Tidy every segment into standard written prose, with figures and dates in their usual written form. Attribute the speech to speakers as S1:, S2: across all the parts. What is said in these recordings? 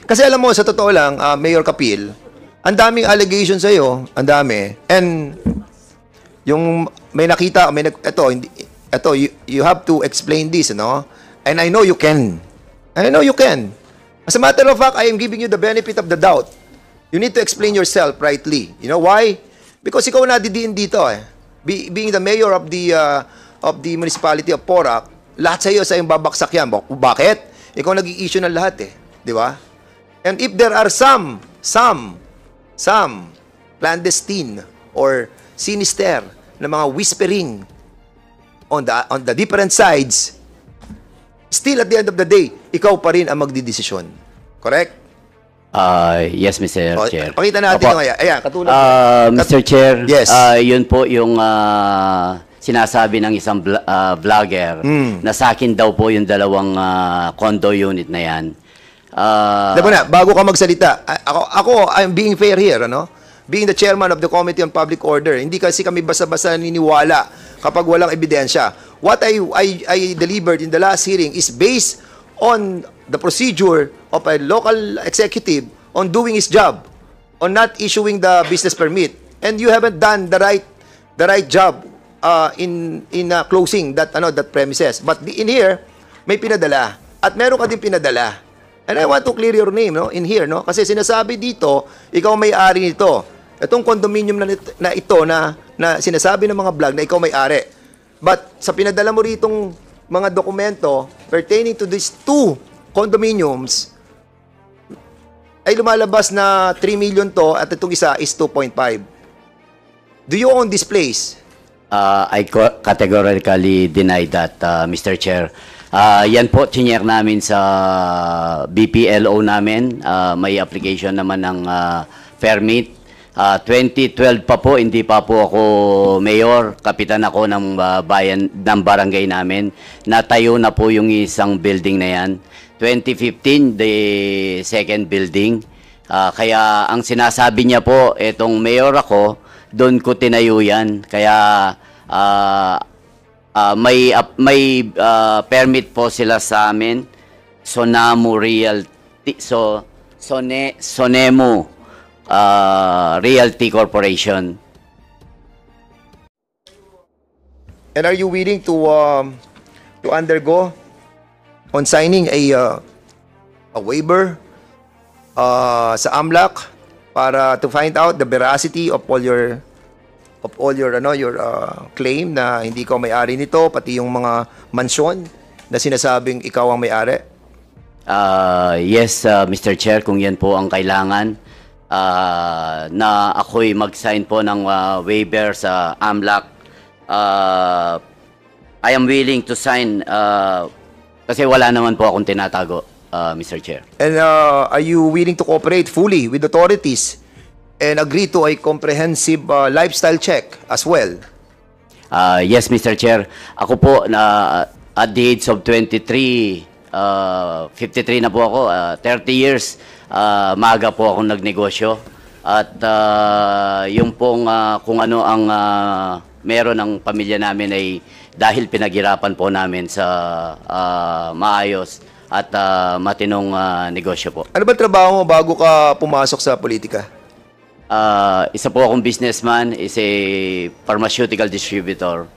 S1: Kasi alam mo, sa totoo lang, Mayor Kapil, ang daming allegations sa'yo, ang dami. And yung may nakita, you have to explain this, no? And I know you can. I know you can. As a matter of fact, I am giving you the benefit of the doubt. You need to explain yourself rightly. You know why? Because ikaw nadidiin dito eh. Being the mayor of the municipality of Porac, lahat sa iyo sa iyong babaksak yan. Bakit? Ikaw nag-i-issue ng lahat eh. Di ba? And if there are some clandestine or sinister na mga whispering on the different sides, still at the end of the day, ikaw pa rin ang magdidesisyon. Correct?
S2: Yes, Mr. Chair.
S1: Pakita natin
S2: Opo.
S1: ngayon. Ayan, katulad.
S2: Mr. Chair,
S1: Yes.
S2: yun po yung sinasabi ng isang vlogger na sa akin daw po yung dalawang condo unit na yan.
S1: Diba na, bago ka magsalita, ako, I'm being fair here, ano? Being the chairman of the Committee on Public Order, hindi kasi kami basta-basta naniniwala kapag walang ebidensya. What I delivered in the last hearing is based on the procedure of a local executive on doing his job, on not issuing the business permit. And you haven't done the right job in closing that premises. But in here, may pinadala. At meron ka din pinadala. And I want to clear your name, no, in here, no? Kasi sinasabi dito, ikaw may-ari nito. Itong condominium na ito na sinasabi ng mga vlog na ikaw may-ari. But sa pinadala mo ritong mga dokumento pertaining to these two condominiums, ay lumalabas na 3 million to at itong isa is 2.5. Do you own this place?
S2: I categorically deny that, Mr. Chair. Yan po, chinyer namin sa BPLO namin. May application naman ng permit. 2012 pa po, hindi pa po ako mayor. Kapitan ako ng ng barangay namin. Natayo na po yung isang building na yan. 2015, the second building. Kaya ang sinasabi niya po, etong mayor ako, doon ko tinayo yan. Kaya may permit po sila sa amin. Sonamo Realty, Sonemo Realty Corporation.
S1: And are you willing to undergo on signing a waiver sa AMLAC para to find out the veracity of all your claim na hindi ko may-ari nito, pati yung mga mansyon na sinasabing ikaw ang may-ari?
S2: Yes, Mr. Chair, kung yan po ang kailangan na ako'y mag-sign po ng waiver sa AMLAC. I am willing to sign kasi wala naman po akong tinatago, Mr. Chair.
S1: And are you willing to cooperate fully with authorities and agree to a comprehensive lifestyle check as well?
S2: Yes, Mr. Chair. Ako po, at the age of 23, 53 na po ako, 30 years, maaga po akong nagnegosyo. At yung pong kung ano ang meron ng pamilya namin ay dahil pinaghirapan po namin sa maayos at matinong negosyo po.
S1: Ano ba trabaho mo bago ka pumasok sa politika?
S2: Isa po akong businessman, is a pharmaceutical distributor.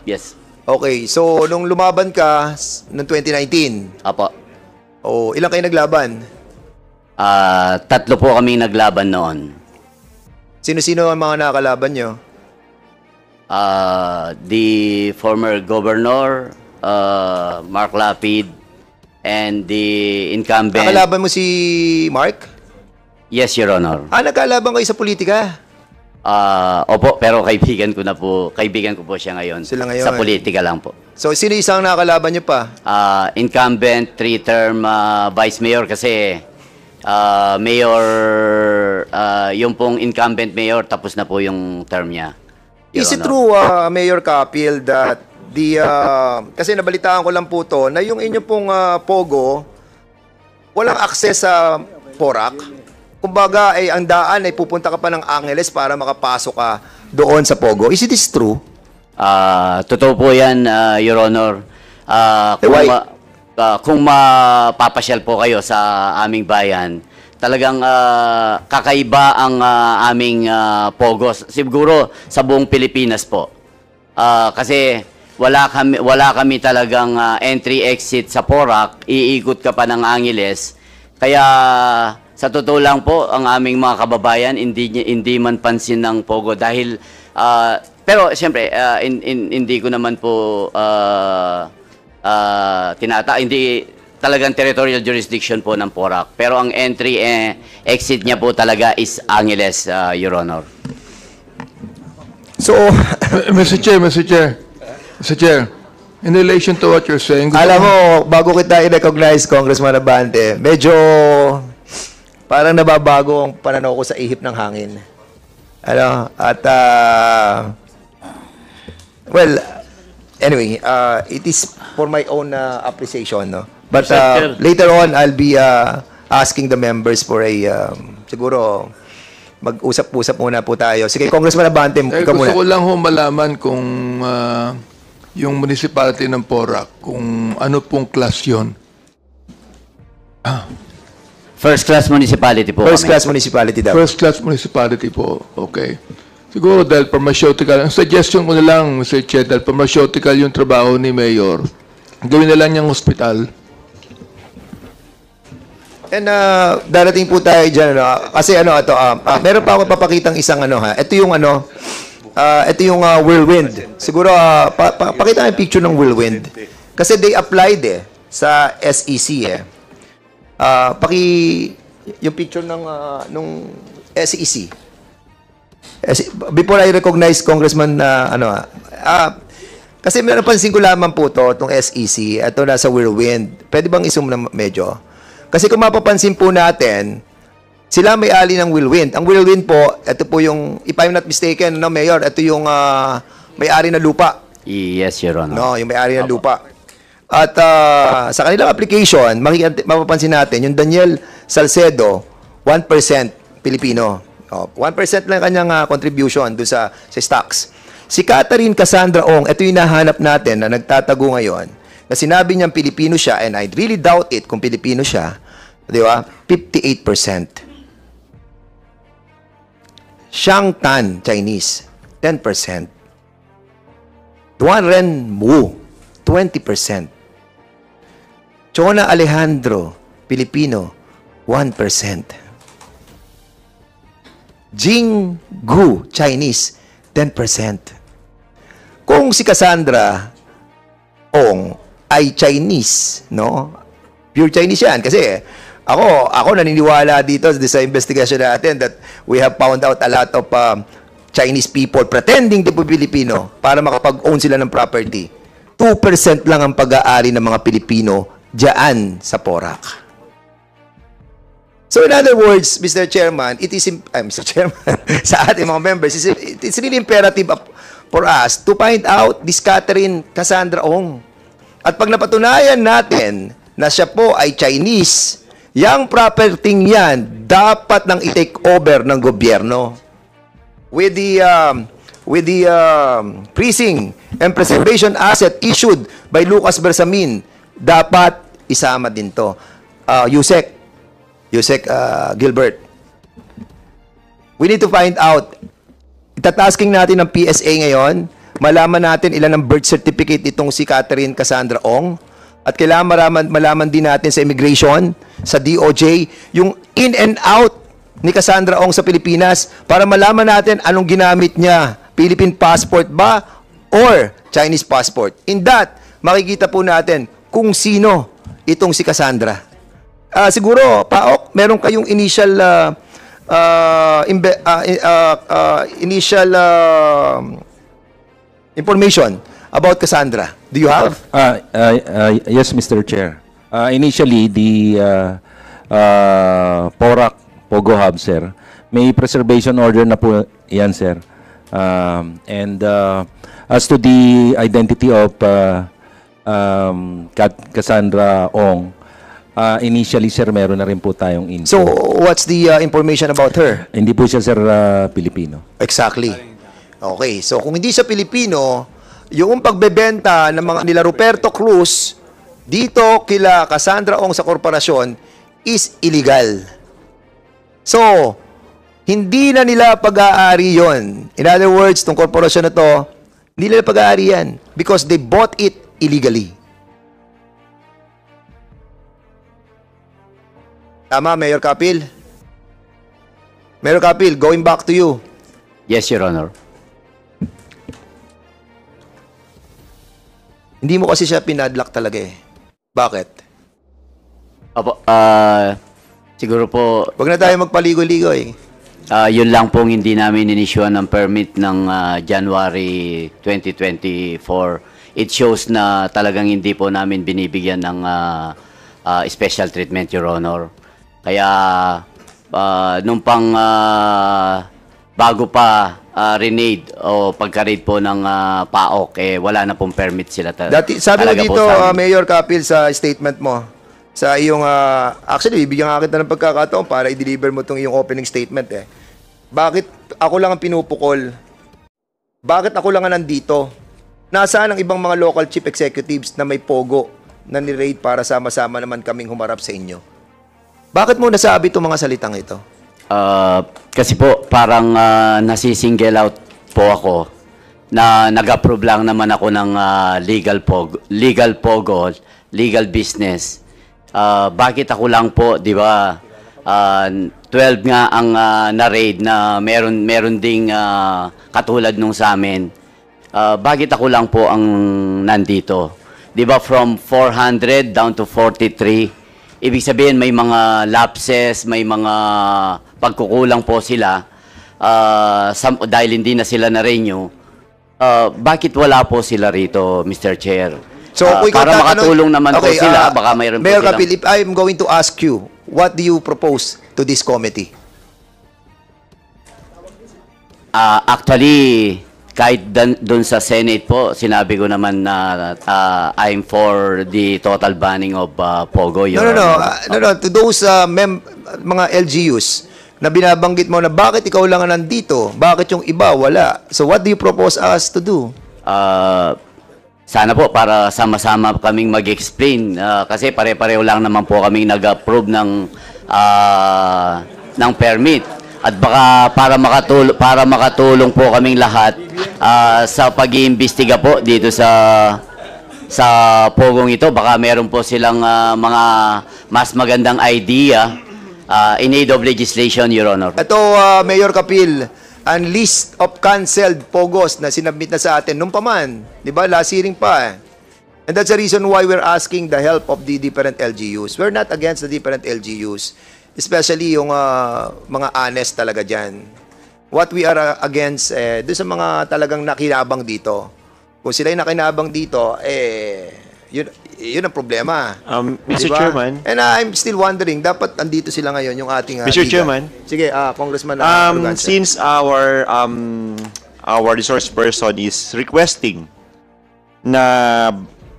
S2: Yes.
S1: Okay, so nung lumaban ka noong 2019,
S2: Apo.
S1: ilang kayo naglaban?
S2: 3 po kaming naglaban noon.
S1: Sino-sino ang mga nakakalaban nyo?
S2: The former governor, Mark Lapid, and the incumbent.
S1: Nakalaban mo si Mark?
S2: Yes, Your Honor.
S1: Nagkalaban kayo sa politika?
S2: Opo, pero kaibigan ko po siya ngayon.
S1: Sila ngayon.
S2: Sa politika lang po.
S1: So, sino isang nakalaban nyo pa?
S2: Incumbent, 3-term vice mayor kasi mayor, yung pong incumbent mayor, tapos na po yung term niya.
S1: Is it true, Mayor Kapil, that kasi nabalitaan ko lang po to, na yung inyo pong Pogo, walang access sa Porac? Kumbaga, ang daan ay pupunta ka pa ng Angeles para makapasok ka doon sa Pogo. Is this true?
S2: Totoo po yan, Your Honor. kung mapapasyal po kayo sa aming bayan, talagang kakaiba ang aming Pogos. Siguro sa buong Pilipinas po. Kasi wala kami talagang entry-exit sa Porac, iikot ka pa ng Angeles. Kaya sa totoo lang po, ang aming mga kababayan hindi man pansin ng Pogo dahil pero siyempre hindi ko naman po hindi talagang territorial jurisdiction po ng Porac. Pero ang entry exit niya po talaga is Angeles, Your Honor.
S1: So,
S3: Mr. Chair, in relation to what you're saying,
S1: alam mo, bago kita i-recognize, Congressman Abante, medyo parang nababago ang pananaw ko sa ihip ng hangin. Ano? At, well, anyway, it is for my own appreciation, no? But later on, I'll be asking the members for a, siguro, mag-usap-usap muna po tayo. Sige, Congressman Abante, ikaw muna.
S3: gusto ko lang ho malaman kung yung municipality ng Porac, kung ano pong class yun.
S2: First class municipality po
S1: First
S2: kami.
S1: class municipality daw.
S3: First class municipality po. Okay. Siguro dahil pharmaceutical, ang suggestion ko na lang, Mr. Chair, dahil pharmaceutical yung trabaho ni Mayor, gawin na lang niyang hospital.
S1: And darating po tayo dyan, ano, kasi ano, ito, meron pa ako papakitang isang ano ha. Ito yung ano, ito yung whirlwind. Siguro, pakita yung picture ng whirlwind. Kasi they applied sa SEC yung picture ng nung SEC. Before I recognize Congressman kasi napansin ko lamang po itong SEC, ito nasa whirlwind. Pwede bang i-zoom na medyo? Kasi kung mapapansin po natin, sila may-ali ng whirlwind. Ang whirlwind po, ito po yung, if I'm not mistaken, no, Mayor, ito yung may-ari na lupa.
S2: Yes, Your Honor.
S1: No, yung may-ari ng lupa. At sa kanilang application, mapapansin natin, yung Daniel Salcedo, 1% Pilipino. 1% lang kanyang contribution doon sa stocks. Si Catherine Cassandra Ong, ito yung nahanap natin na nagtatago ngayon, na sinabi niyang Pilipino siya, and I really doubt it kung Pilipino siya, di ba? 58%. Xiang Tan, Chinese, 10%. Duan Ren Wu, 20%. Chona Alejandro, Pilipino, 1%. Jing Gu, Chinese, 10%. Kung si Cassandra Ong ay Chinese, no? Pure Chinese yan. Kasi ako naniniwala dito sa investigation natin that we have found out a lot of Chinese people pretending to be Filipino para makapag-own sila ng property. 2% lang ang pag-aari ng mga Pilipino diyan sa Porac. So in other words, Mr. Chairman, Mr. Chairman, sa ating mga members, it's really imperative for us to find out this Catherine Cassandra Ong. At pag napatunayan natin na siya po ay Chinese, yung property yan dapat nang i-take over ng gobyerno. With the freezing and preservation asset issued by Lucas Bersamin, dapat isama din to. Yusek Gilbert. We need to find out. Itatasking natin ng PSA ngayon, malaman natin ilan ang birth certificate itong si Catherine Cassandra Ong, at kailangan malaman din natin sa immigration, sa DOJ, yung in and out ni Cassandra Ong sa Pilipinas para malaman natin anong ginamit niya. Philippine passport ba or Chinese passport? In that, makikita po natin kung sino itong si Cassandra. Siguro, Paok, meron kayong initial information about Cassandra. Do you have?
S4: Yes, Mr. Chair. Initially, the Porac Pogo Hub, sir, may preservation order na po yan, sir. And as to the identity of Cassandra Ong, initially, sir, meron na rin po tayong info.
S1: So, what's the information about her?
S4: Hindi po siya, sir, Pilipino.
S1: Exactly. Okay, so kung hindi siya Pilipino, yung pagbebenta ng mga nila Ruperto Cruz dito kila Cassandra Ong sa korporasyon is illegal. So, hindi na nila pag-aari yon. In other words, itong korporasyon na to, hindi nila pag-aari yan because they bought it illegally. Tama, Mayor Kapil? Mayor Kapil, going back to you.
S2: Yes, Your Honor.
S1: Hindi mo kasi siya pinadlock talaga eh. Bakit?
S2: Opo, siguro po,
S1: Huwag na tayo magpaligo-ligo eh.
S2: yun lang pong hindi namin inisyuan ng permit ng January 2024. It shows na talagang hindi po namin binibigyan ng special treatment, Your Honor. Kaya nung pang bago pa renade o pagka-raid po ng PAOK, wala na pong permit sila.
S1: Dati, sabi mo
S2: talaga po
S1: dito,
S2: sa amin.
S1: Mayor Kapil, sa statement mo, sa iyong, actually, bibigyan nga kita ng pagkakataon para i-deliver mo itong iyong opening statement eh. Bakit ako lang ang pinupukol? Bakit ako lang ang nandito? Nasaan ang ibang mga local chief executives na may pogo na ni-raid para sama-sama naman kaming humarap sa inyo? Bakit mo nasabi itong mga salitang ito?
S2: Kasi po, parang nasisingle out po ako na nag-approve lang naman ako ng legal business. Bakit ako lang po, di ba, 12 nga ang na-raid na meron ding katulad nung sa amin. Bakit ako lang po ang nandito? Di ba, from 400 down to 43, ibig sabihin may mga lapses, may mga pagkukulang po sila dahil hindi na sila na-renew. Bakit wala po sila rito, Mr. Chair?
S1: So, kung ikaw
S2: para
S1: tatanong-
S2: makatulong naman po
S1: Okay,
S2: sila, baka mayroon po
S1: Mayor
S2: silang...
S1: Kapil, if I'm going to ask you, what do you propose to this committee?
S2: Actually, kahit doon sa Senate po, sinabi ko naman na I'm for the total banning of Pogo. Your
S1: No.
S2: Honor.
S1: To those mga LGUs na binabanggit mo na bakit ikaw lang ang nandito, bakit yung iba wala. So what do you propose us to do?
S2: Sana po para sama-sama kaming mag-explain kasi pare-pareho lang naman po kaming nag-approve ng permit. At baka para makatulong po kaming lahat sa pag-iimbestiga po dito sa pogong ito, baka meron po silang mga mas magandang idea in aid of legislation, Your Honor.
S1: Ito, Mayor Kapil, ang list of canceled pogos na sinabmit na sa atin nung pa man. Di ba? Last hearing pa eh. And that's the reason why we're asking the help of the different LGUs. We're not against the different LGUs. Especially yung mga honest talaga dyan. What we are against, doon sa mga talagang nakinabang dito. Kung sila yung nakinabang dito, yun ang problema.
S5: Mr.
S1: Diba?
S5: Chairman.
S1: And I'm still wondering, dapat andito sila ngayon, yung ating
S5: Mr.
S1: liga.
S5: Chairman.
S1: Sige, Congressman Arrogancia.
S5: Since our resource person is requesting na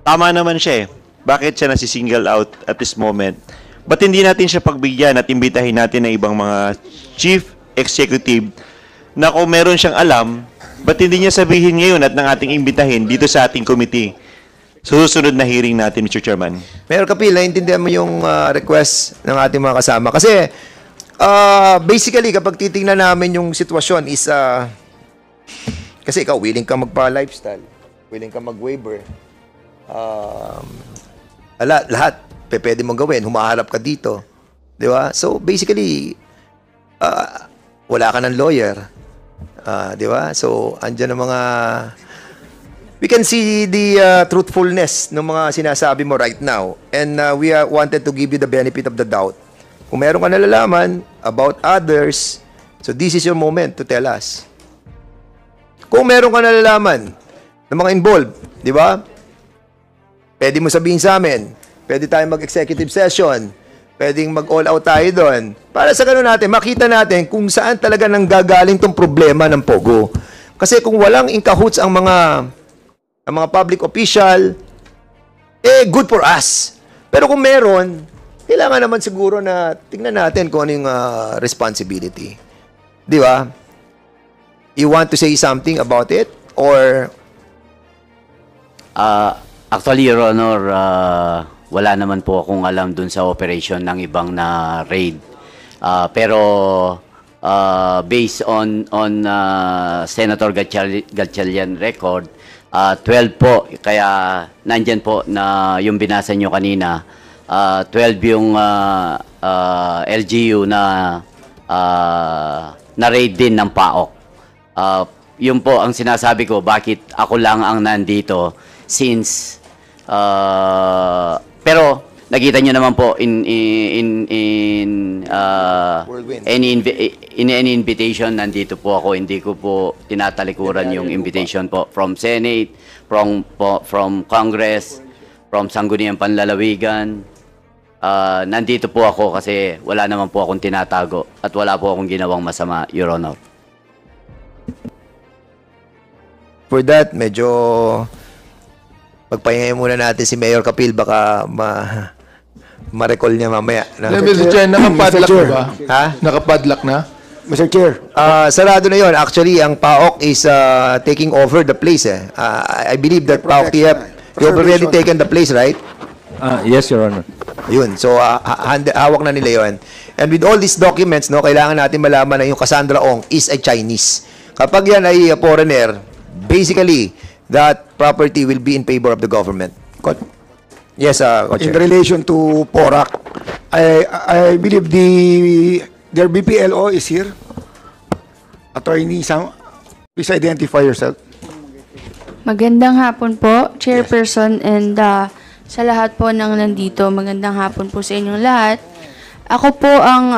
S5: tama naman siya eh. Bakit siya nasi-single out at this moment? Ba't hindi natin siya pagbigyan at imbitahin natin ng ibang mga chief executive na kung meron siyang alam, ba't hindi niya sabihin ngayon at ng ating imbitahin dito sa ating committee? Susunod na hearing natin, Mr. Chairman.
S1: Mayor Kapil, naiintindihan mo yung request ng ating mga kasama. Kasi, basically, kapag titingnan namin yung sitwasyon is, kasi ikaw, willing ka magpa-lifestyle, willing ka mag-waiver, lahat, pwede mong gawin, humaharap ka dito. Di ba? So, basically, wala ka ng lawyer. Di ba? So, andyan ang mga... We can see the truthfulness ng mga sinasabi mo right now. And we wanted to give you the benefit of the doubt. Kung meron ka nalalaman about others, so this is your moment to tell us. Kung meron ka nalalaman ng mga involved, di ba? Pwede mo sabihin sa amin. Pwede tayong mag-executive session. Pwedeng mag-all out tayo doon. Para sa ganun natin, makita natin kung saan talaga nanggagaling tong problema ng Pogo. Kasi kung walang in cahoots ang mga public official, good for us. Pero kung meron, kailangan naman siguro na tingnan natin kung ano yung responsibility. Di ba? You want to say something about it? Or...
S2: Actually, Your Honor, wala naman po akong alam dun sa operation ng ibang na raid. Pero based on Senator Gatchalian record, 12 po, kaya nandyan po na yung binasa nyo kanina, 12 yung LGU na raid din ng PAOK. Yun po ang sinasabi ko, bakit ako lang ang nandito since pero nakita niyo naman po in any invitation nandito po ako, hindi ko po tinatalikuran yung invitation po from Senate, from Congress, from Sangguniang Panlalawigan. Nandito po ako kasi wala naman po akong tinatago at wala po akong ginawang masama, Your Honor.
S1: For that, medyo pagpahingayin muna natin si Mayor Kapil, baka ma-recall niya mamaya. No?
S3: Mr. Chair, nakapadlock na ba?
S1: Ha?
S3: Nakapadlock na?
S6: Mr. Chair.
S1: Sarado na yon. Actually, ang PAOK is taking over the place. I believe that PAOK TF, you've already taken the place, right?
S4: Yes, Your Honor.
S1: Yun. So, hawak na nila yon. And with all these documents, no, kailangan natin malaman na yung Cassandra Ong is a Chinese. Kapag yan ay foreigner, basically, that property will be in favor of the government. Yes,
S6: In relation to PORAC, I believe their BPLO is here. Attorney Sam, please identify yourself.
S7: Magandang hapon po, Chairperson, and sa lahat po ng nandito, magandang hapon po sa inyong lahat. Ako po ang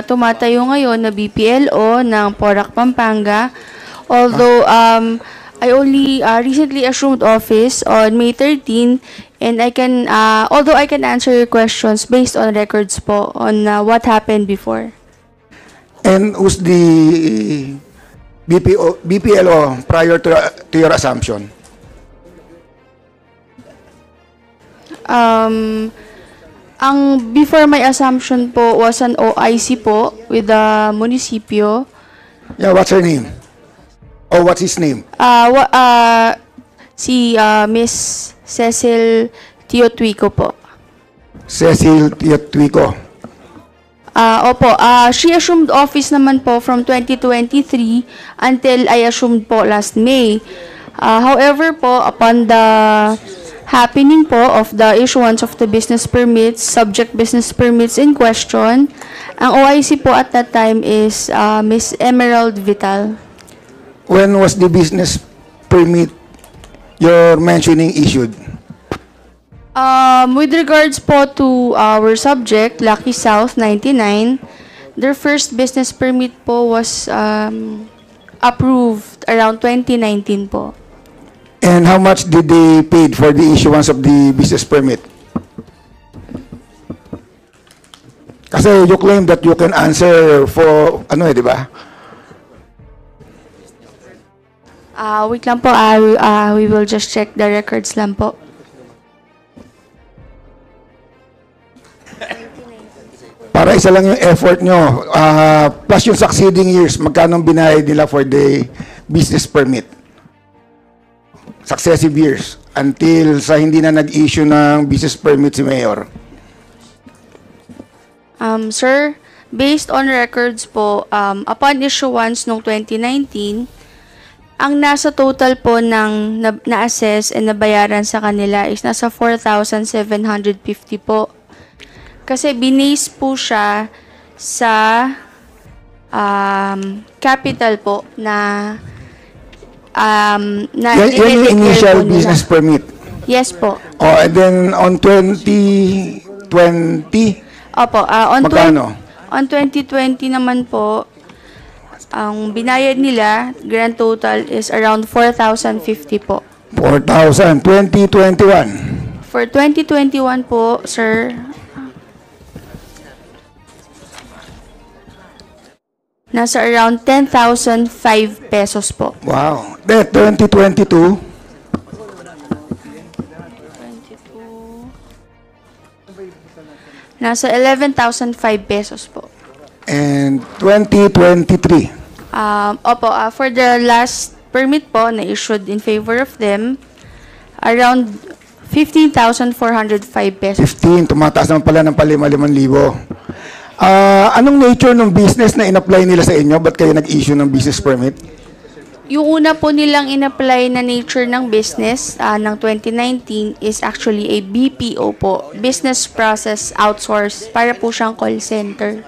S7: tumatayo ngayon na BPLO ng PORAC Pampanga. Although I only recently assumed office on May 13, and although I can answer your questions based on records po on what happened before.
S6: And who's the BPLO prior to your assumption?
S7: Ang before my assumption po was an OIC po with the munisipyo.
S6: Yeah, what's her name? Oh, what's his name?
S7: Si Miss Cecil Teotwico po.
S6: Cecil Teotwico.
S7: Opo, she assumed office naman po from 2023 until I assumed po last May. However po, upon the happening po of the issuance of the business permits, subject business permits in question, ang OIC po at that time is Miss Emerald Vital.
S6: When was the business permit you're mentioning issued?
S7: With regards po to our subject, Lucky South 99, their first business permit po was approved around 2019 po.
S6: And how much did they paid for the issuance of the business permit? Kasi you claim that you can answer for, di ba?
S7: Wait lang po, we will just check the records lang po.
S6: Para isa lang yung effort nyo. Plus yung succeeding years, magkano binayad nila for the business permit? Successive years. Until sa hindi na nag-issue ng business permit si Mayor.
S7: Sir, based on records po, upon issuance noong 2019, ang nasa total po ng na-assess and nabayaran sa kanila is nasa 4,750 po. Kasi binase po siya sa capital po na
S6: Yan yung initial business permit.
S7: Yes po.
S6: Oh, and then on 2020,
S7: Opo,
S6: magkano?
S7: on 2020 naman po, ang binayad nila, grand total is around 4,050 po.
S6: 4,000. 2021.
S7: For 2021 po, sir, nasa around 10,005 pesos po.
S6: Wow. Then 2022.
S7: Nasa 11,005 pesos po.
S6: And 2023.
S7: Opo, for the last permit po na issued in favor of them, around 15,405 pesos.
S6: 15, tumataas naman pala ng 5,000. Anong nature ng business na in-apply nila sa inyo? Ba't kayo nag-issue ng business permit?
S7: Yung una po nilang in-apply na nature ng business ng 2019 is actually a BPO po, Business Process Outsource, para po siyang call center.